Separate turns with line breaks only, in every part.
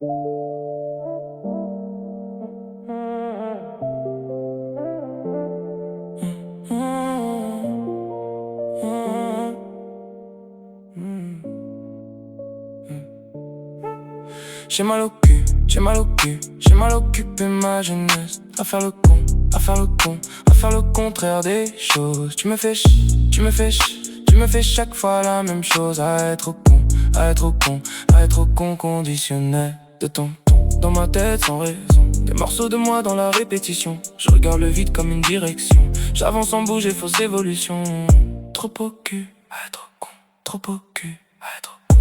J'ai mal au cul, j'ai mal au cul, j'ai mal occupé ma jeunesse à faire le con, à faire le con, à faire le contraire des choses. Tu me fais chier, tu me fais chier, tu me fais chaque fois la même chose. À être au con, à être au con, à être au con conditionnel de ton ton dans ma tête sans raison. Des morceaux de moi dans la répétition. Je regarde le vide comme une direction. J'avance sans bouger, fausse évolution. Trop au cul, à être au con, trop au cul, à être au con.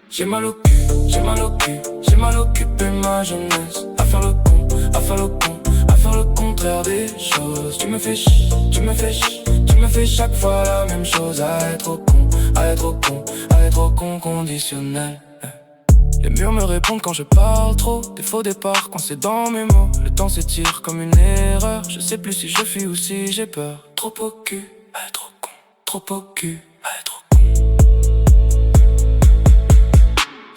J'ai mal au cul, j'ai mal au cul, j'ai mal occupé ma jeunesse à faire le con, à faire le con, à faire le contraire des choses. Tu me fais chier, tu me fais chier, tu me fais chaque fois la même chose. À être au con, à être au con, à être au con conditionnel. Les murs me répondent quand je parle trop. Des faux départs quand c'est dans mes mots. Le temps s'étire comme une erreur. Je sais plus si je fuis ou si j'ai peur. Trop au cul, à être au con, trop au cul, à être au con.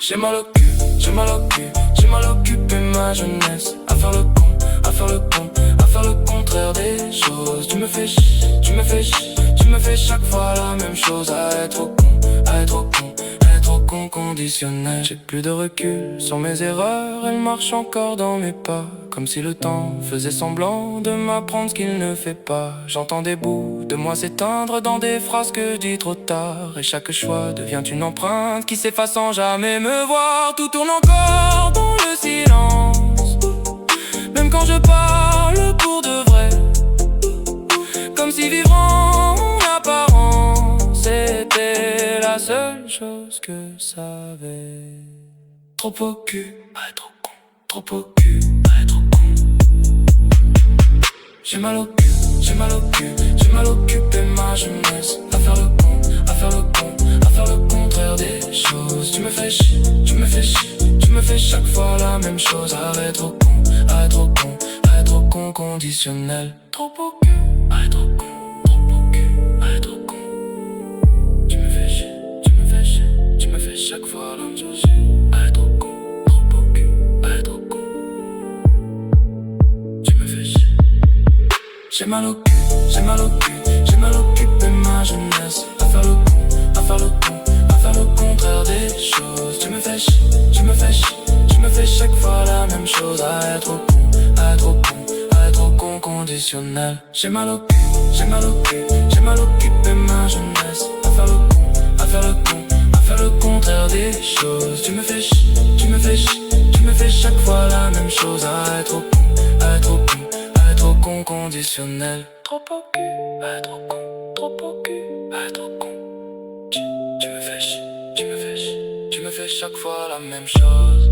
J'ai mal au cul, j'ai mal au cul, j'ai mal occupé ma jeunesse à faire le con, à faire le con, à faire le contraire des choses. Tu me fais chier, tu me fais chier, tu me fais chaque fois la même chose. À être au con, à être au con, à être au con conditionnel. J'ai plus de recul sur mes erreurs, elles marchent encore dans mes pas. Comme si le temps faisait semblant de m'apprendre ce qu'il ne fait pas. J'entends des bouts de moi s'éteindre dans des phrases que je dis trop tard. Et chaque choix devient une empreinte qui s'efface sans jamais me voir. Tout tourne encore dans le silence, même quand je parle pour de vrai. Comme si vivre en apparence c'était la seule chose que je savais. Trop au cul, à être au con, trop au cul, à être au con. J'ai mal au cul, j'ai mal au cul, j'ai mal occupé ma jeunesse à faire le con, à faire le con, à faire le contraire des choses. Tu me fais chier, tu me fais chier, tu me fais chaque fois la même chose. À être au con, à être au con, à être au con conditionnel. Trop au cul, à être au con, trop au cul, à être au con. Tu me fais chier, tu me fais chier, tu me fais chaque fois la même chose. À être au con, trop au cul, à être au con. Tu me fais chier. J'ai mal au cul, j'ai mal au cul, j'ai mal occupé ma jeunesse à faire le con, à faire le con, à faire le contraire des choses. Tu me fais chier, tu me fais chier, tu me fais chaque fois la même chose. À être au con, à être au con, à être au con conditionnel. J'ai mal au cul, j'ai mal au cul, j'ai mal occupé ma jeunesse à faire le con, à faire le con, à faire le contraire des choses. Tu me fais chier, tu me fais chier, tu me fais chaque fois la même chose. À être au con, à être au con, à être au con conditionnel. Trop au cul, à être au con, trop au cul, à être au con. Tu me fais chier, tu me fais chier, tu me fais chaque fois la même chose.